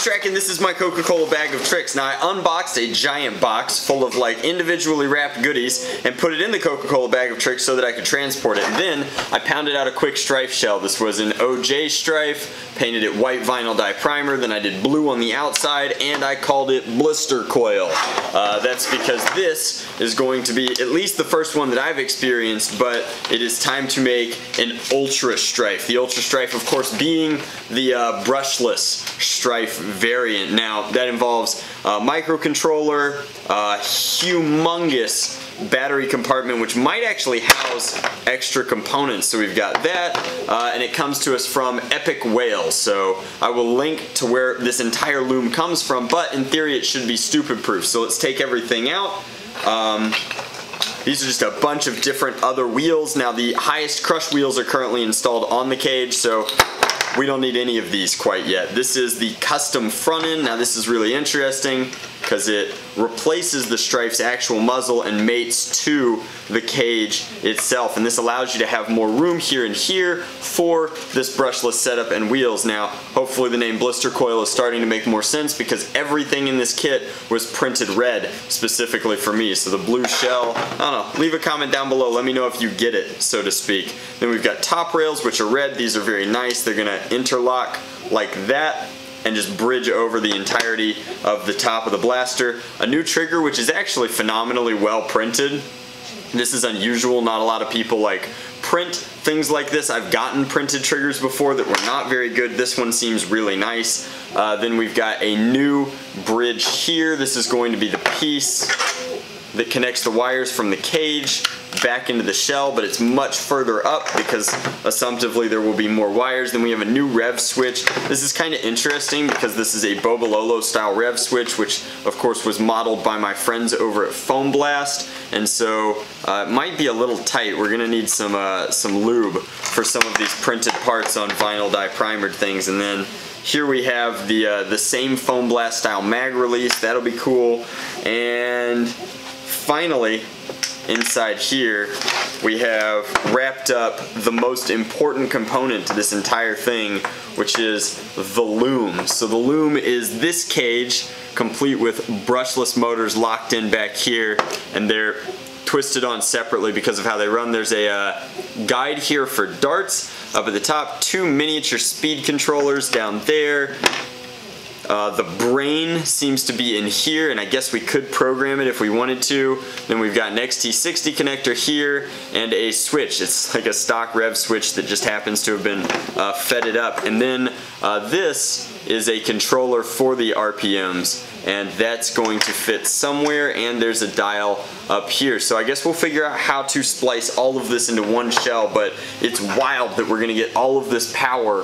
Drac, and this is my Coca-Cola bag of tricks. Now, I unboxed a giant box full of like individually wrapped goodies and put it in the Coca-Cola bag of tricks so that I could transport it. And then I pounded out a quick strife shell. This was an OJ strife, painted it white vinyl dye primer, then I did blue on the outside, and I called it blister coil. That's because this is going to be at least the first one that I've experienced, but it is time to make an ultra strife. The ultra strife, of course, being the brushless strife variant. Now, that involves a microcontroller, humongous battery compartment, which might actually house extra components. So we've got that, and it comes to us from Epic Whale. So I will link to where this entire loom comes from, but in theory it should be stupid proof. So let's take everything out. These are just a bunch of different other wheels. Now, the highest crush wheels are currently installed on the cage, so we don't need any of these quite yet. This is the custom front end. Now, this is really interesting because it replaces the strife's actual muzzle and mates to the cage itself, and this allows you to have more room here and here for this brushless setup and wheels. Now, hopefully the name blister coil is starting to make more sense because everything in this kit was printed red specifically for me. So the blue shell, I don't know, leave a comment down below, let me know if you get it, so to speak. Then we've got top rails, which are red. These are very nice. They're gonna interlock like that and just bridge over the entirety of the top of the blaster. A new trigger, which is actually phenomenally well printed. This is unusual. Not a lot of people like print things like this. I've gotten printed triggers before that were not very good. This one seems really nice. Then we've got a new bridge here. This is going to be the piece that connects the wires from the cage back into the shell, but it's much further up because assumptively there will be more wires. Then we have a new rev switch. This is kind of interesting because this is a Bobololo style rev switch, which of course was modeled by my friends over at Foam Blast, and so it might be a little tight. We're gonna need some lube for some of these printed parts on vinyl dye primered things. And then here we have the same Foam Blast style mag release. That'll be cool. And finally, inside here, we have wrapped up the most important component to this entire thing, which is the loom. So the loom is this cage, complete with brushless motors locked in back here, and they're twisted on separately because of how they run. There's a guide here for darts up at the top, two miniature speed controllers down there. The brain seems to be in here, and I guess we could program it if we wanted to. Then we've got an XT60 connector here and a switch. It's like a stock rev switch that just happens to have been feted up. And then this is a controller for the RPMs, and that's going to fit somewhere, and there's a dial up here. So I guess we'll figure out how to splice all of this into one shell, but it's wild that we're gonna get all of this power,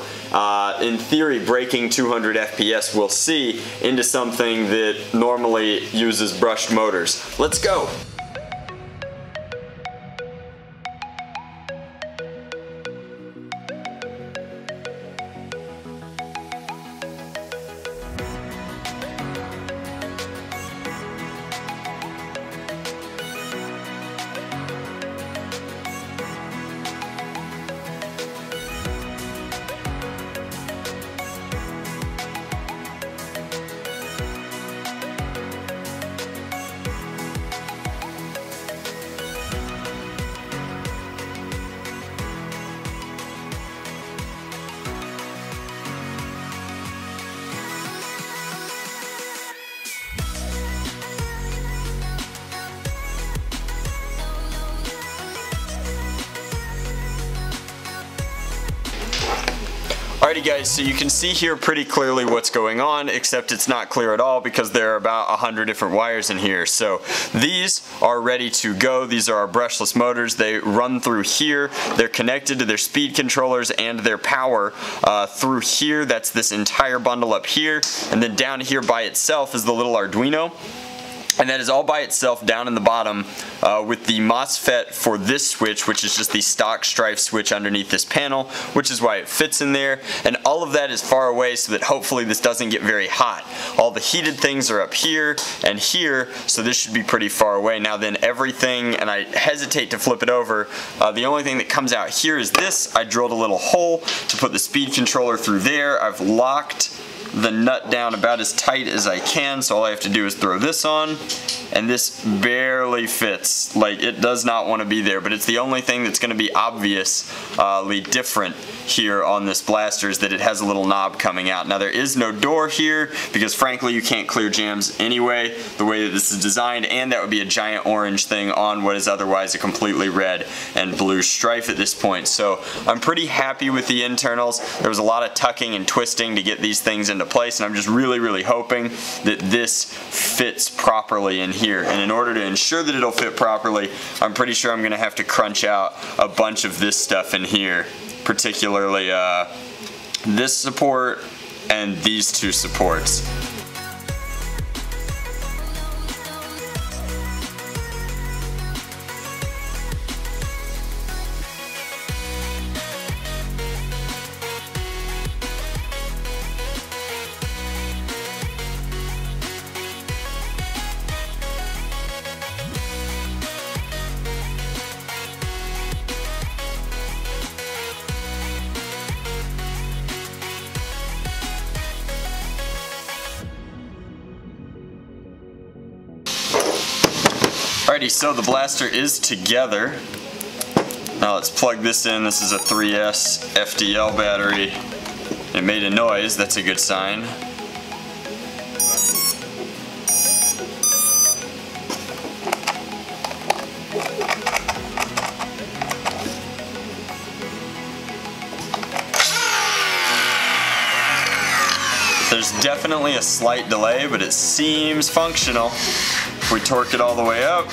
in theory breaking 200 FPS, we'll see, into something that normally uses brushed motors. Let's go! Alrighty guys, so you can see here pretty clearly what's going on, except it's not clear at all because there are about 100 different wires in here. So these are ready to go. These are our brushless motors. They run through here. They're connected to their speed controllers and their power through here. That's this entire bundle up here. And then down here by itself is the little Arduino. And that is all by itself down in the bottom with the MOSFET for this switch, which is just the stock strife switch underneath this panel, which is why it fits in there. And all of that is far away so that hopefully this doesn't get very hot. All the heated things are up here and here, so this should be pretty far away. Now then everything, and I hesitate to flip it over, the only thing that comes out here is this. I drilled a little hole to put the speed controller through there. I've locked the nut down about as tight as I can, so all I have to do is throw this on, and this barely fits. Like, it does not want to be there, but it's the only thing that's going to be obviously different here on this blaster is that it has a little knob coming out. Now there is no door here because frankly you can't clear jams anyway the way that this is designed, and that would be a giant orange thing on what is otherwise a completely red and blue strife at this point. So I'm pretty happy with the internals. There was a lot of tucking and twisting to get these things into place, and I'm just really hoping that this fits properly in here. And in order to ensure that it'll fit properly, I'm pretty sure I'm gonna have to crunch out a bunch of this stuff in here, particularly this support and these two supports. Alrighty, so the blaster is together. Now let's plug this in. This is a 3S FDL battery. It made a noise, that's a good sign. There's definitely a slight delay, but it seems functional. If we torque it all the way up.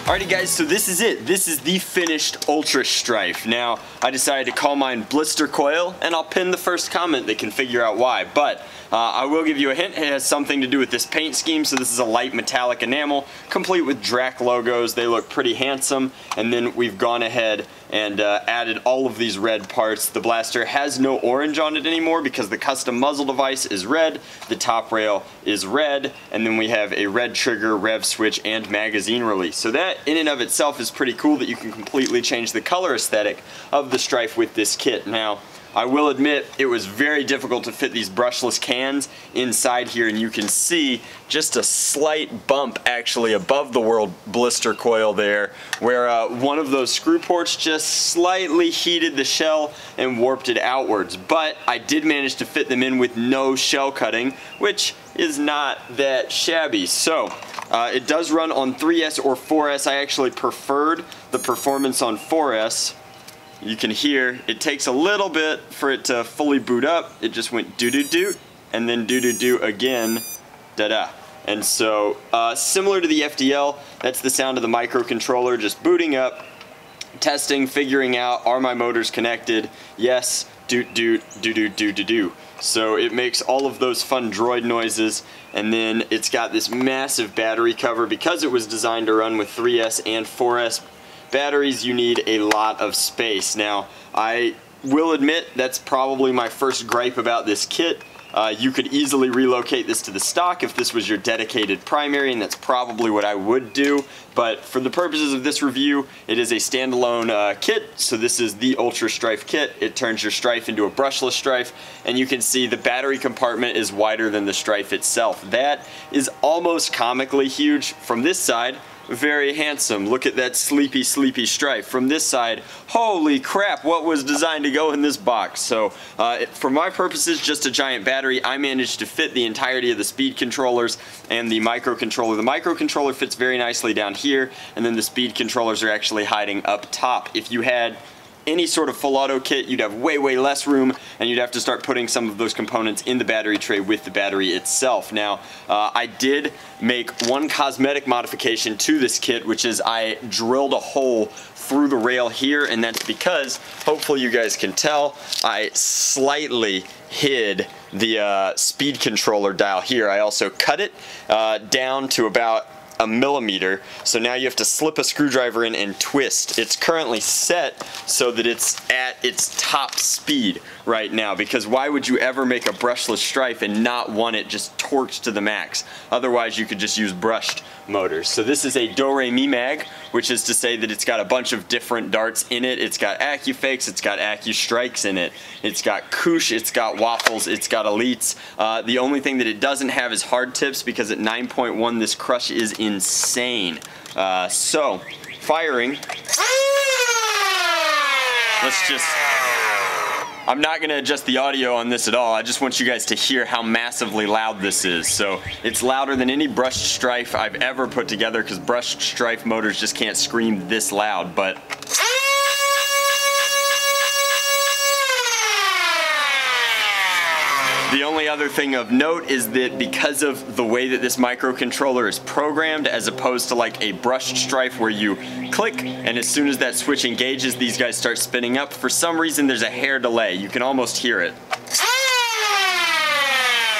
Alrighty guys, so this is it. This is the finished ULTRASTRYFE. Now, I decided to call mine Blister Coil, and I'll pin the first comment that can figure out why. But I will give you a hint. It has something to do with this paint scheme. So this is a light metallic enamel, complete with Drac logos. They look pretty handsome. And then we've gone ahead and added all of these red parts. The blaster has no orange on it anymore because the custom muzzle device is red, the top rail is red, and then we have a red trigger, rev switch, and magazine release. So that in and of itself is pretty cool that you can completely change the color aesthetic of the Strife with this kit. Now, I will admit it was very difficult to fit these brushless cans inside here, and you can see just a slight bump actually above the World Blister Coil there, where one of those screw ports just slightly heated the shell and warped it outwards. But I did manage to fit them in with no shell cutting, which is not that shabby. So it does run on 3S or 4S. I actually preferred the performance on 4S. You can hear it takes a little bit for it to fully boot up. It just went doo-doo-doo and then doo-doo-doo again, da-da. And so similar to the FDL, that's the sound of the microcontroller just booting up, testing, figuring out, are my motors connected? Yes, doot-doot, doo-doo-doo-doo-doo. So it makes all of those fun droid noises, and then it's got this massive battery cover. Because it was designed to run with 3S and 4S batteries, you need a lot of space. Now, I will admit that's probably my first gripe about this kit. You could easily relocate this to the stock if this was your dedicated primary, and that's probably what I would do. But for the purposes of this review, it is a standalone kit. So this is the ULTRASTRYFE kit. It turns your Strife into a brushless Strife, and you can see the battery compartment is wider than the Strife itself. That is almost comically huge. From this side, very handsome. Look at that sleepy Strife. From this side, holy crap, what was designed to go in this box? So for my purposes, just a giant battery. I managed to fit the entirety of the speed controllers and the microcontroller. The microcontroller fits very nicely down here, and then the speed controllers are actually hiding up top. If you had any sort of full auto kit, you'd have way less room, and you'd have to start putting some of those components in the battery tray with the battery itself. Now, I did make one cosmetic modification to this kit, which is I drilled a hole through the rail here, and that's because, hopefully you guys can tell, I slightly hid the speed controller dial here. I also cut it down to about a millimeter. So now you have to slip a screwdriver in and twist. It's currently set so that it's at its top speed right now, because why would you ever make a brushless strife and not want it just torqued to the max? Otherwise you could just use brushed motors. So this is a Do-Re-Mi mag, which is to say that it's got a bunch of different darts in it. It's got AccuFakes, it's got AccuStrikes in it, it's got Koosh, it's got Waffles, it's got Elites. The only thing that it doesn't have is hard tips, because at 9.1 this crush is insane. So, firing. Let's just... I'm not going to adjust the audio on this at all. I just want you guys to hear how massively loud this is. So it's louder than any brushed strife I've ever put together, because brushed strife motors just can't scream this loud. But the only other thing of note is that because of the way that this microcontroller is programmed, as opposed to like a brushed strife where you click and as soon as that switch engages these guys start spinning up, for some reason there's a hair delay. You can almost hear it.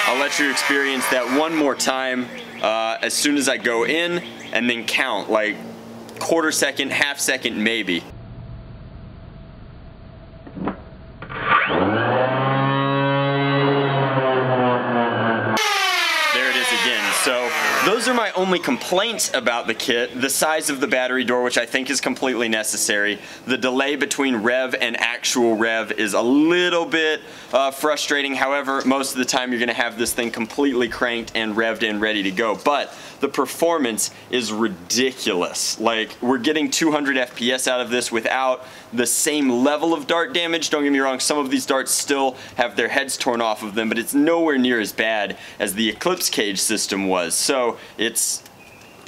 I'll let you experience that one more time as soon as I go in, and then count like quarter second, half second maybe. So those are my only complaints about the kit. The size of the battery door, which I think is completely necessary. The delay between rev and actual rev is a little bit frustrating. However, most of the time you're going to have this thing completely cranked and revved and ready to go. But the performance is ridiculous. Like, we're getting 200 FPS out of this without the same level of dart damage. Don't get me wrong, some of these darts still have their heads torn off of them, but it's nowhere near as bad as the Eclipse cage system was. So it's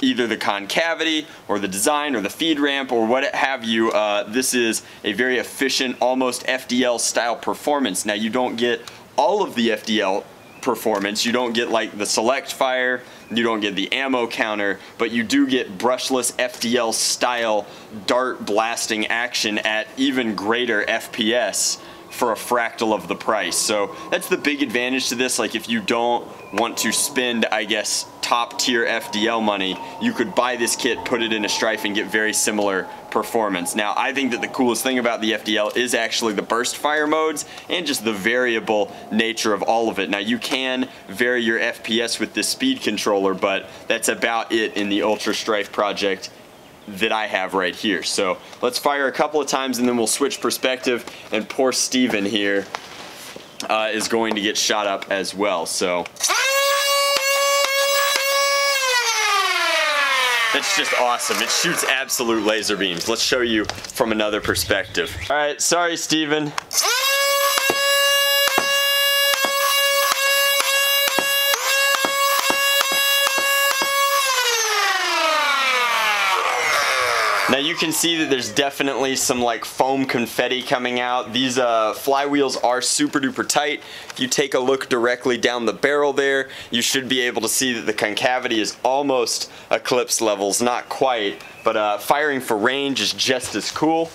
either the concavity or the design or the feed ramp or what have you. This is a very efficient, almost FDL style performance. Now, you don't get all of the FDL performance. You don't get like the select fire, you don't get the ammo counter, but you do get brushless FDL style dart blasting action at even greater FPS for a fractal of the price. So that's the big advantage to this. Like, if you don't want to spend, I guess, top tier FDL money, you could buy this kit, put it in a strife, and get very similar performance. Now, I think that the coolest thing about the FDL is actually the burst fire modes and just the variable nature of all of it. Now, you can vary your FPS with this speed controller, but that's about it in the Ultra Strife project that I have right here. So let's fire a couple of times and then we'll switch perspective, and poor Steven here is going to get shot up as well. So that's just awesome. It shoots absolute laser beams. Let's show you from another perspective. All right, sorry, Steven. Now you can see that there's definitely some like foam confetti coming out. These flywheels are super duper tight. If you take a look directly down the barrel there, you should be able to see that the concavity is almost Eclipse levels, not quite, but firing for range is just as cool.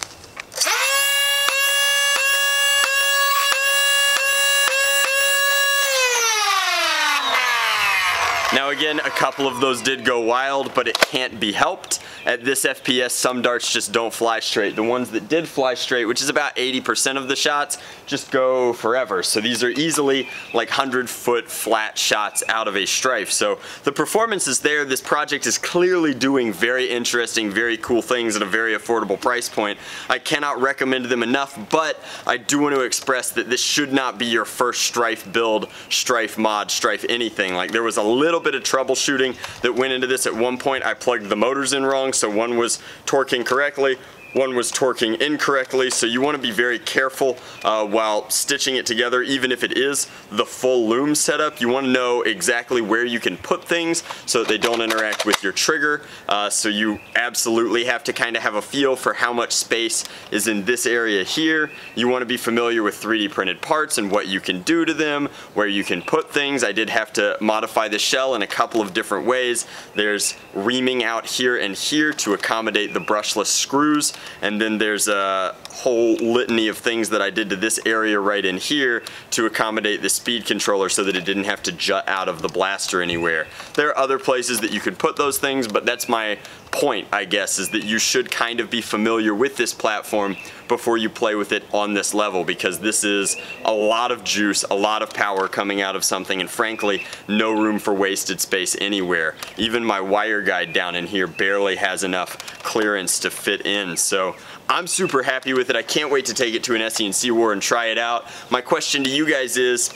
Now again, a couple of those did go wild, but it can't be helped. At this FPS, some darts just don't fly straight. The ones that did fly straight, which is about 80% of the shots, just go forever. So these are easily like 100-foot flat shots out of a strife. So the performance is there. This project is clearly doing very interesting, very cool things at a very affordable price point. I cannot recommend them enough, but I do want to express that this should not be your first strife build, strife mod, strife anything. Like, there was a little bit of troubleshooting that went into this. At one point I plugged the motors in wrong, so one was torquing correctly, one was torquing incorrectly, so you want to be very careful while stitching it together. Even if it is the full loom setup, you want to know exactly where you can put things so that they don't interact with your trigger. So you absolutely have to kind of have a feel for how much space is in this area here. You want to be familiar with 3D printed parts and what you can do to them, where you can put things. I did have to modify the shell in a couple of different ways. There's reaming out here and here to accommodate the brushless screws. and then there's a whole litany of things that I did to this area right in here to accommodate the speed controller so that it didn't have to jut out of the blaster anywhere. There are other places that you could put those things, but that's my point, I guess, is that you should kind of be familiar with this platform before you play with it on this level, because this is a lot of juice, a lot of power coming out of something, and frankly, no room for wasted space anywhere. Even my wire guide down in here barely has enough clearance to fit in, so I'm super happy with it. I can't wait to take it to an SE&C war and try it out. My question to you guys is,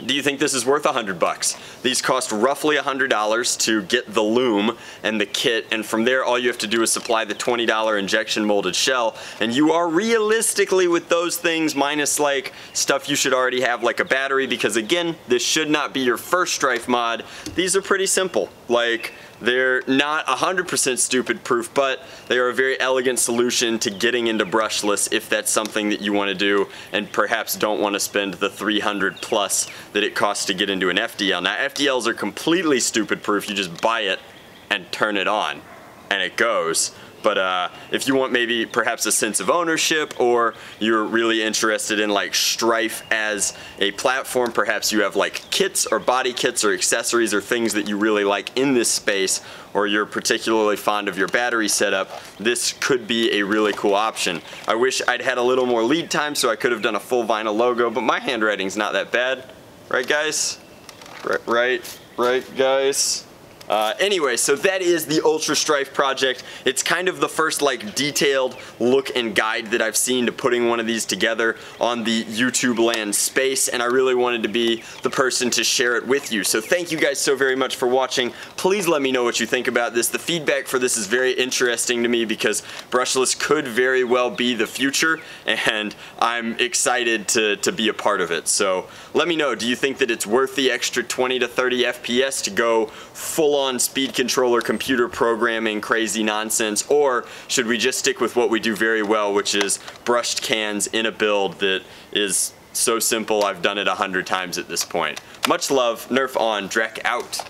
do you think this is worth $100? These cost roughly $100 to get the loom and the kit, and from there all you have to do is supply the $20 injection molded shell, and you are realistically, with those things minus like stuff you should already have like a battery, because again, this should not be your first Strife mod. These are pretty simple. Like, they're not 100% stupid proof, but they are a very elegant solution to getting into brushless if that's something that you want to do and perhaps don't want to spend the $300 plus that it costs to get into an FDL. Now, FDLs are completely stupid proof. You just buy it and turn it on and it goes. But if you want maybe perhaps a sense of ownership, or you're really interested in like Strife as a platform, perhaps you have like kits or body kits or accessories or things that you really like in this space, or you're particularly fond of your battery setup, this could be a really cool option. I wish I'd had a little more lead time so I could have done a full vinyl logo, but my handwriting's not that bad. Right, guys? Right, guys? Anyway, so that is the ULTRASTRYFE project. It's kind of the first like detailed look and guide that I've seen to putting one of these together on the YouTube land space, and I really wanted to be the person to share it with you. So thank you guys so very much for watching. Please let me know what you think about this. The feedback for this is very interesting to me because brushless could very well be the future, and I'm excited to be a part of it. So let me know, do you think that it's worth the extra 20 to 30 FPS to go full-on speed controller computer programming crazy nonsense, or should we just stick with what we do very well, which is brushed cans in a build that is so simple I've done it 100 times at this point? Much love, Nerf on, Drac out.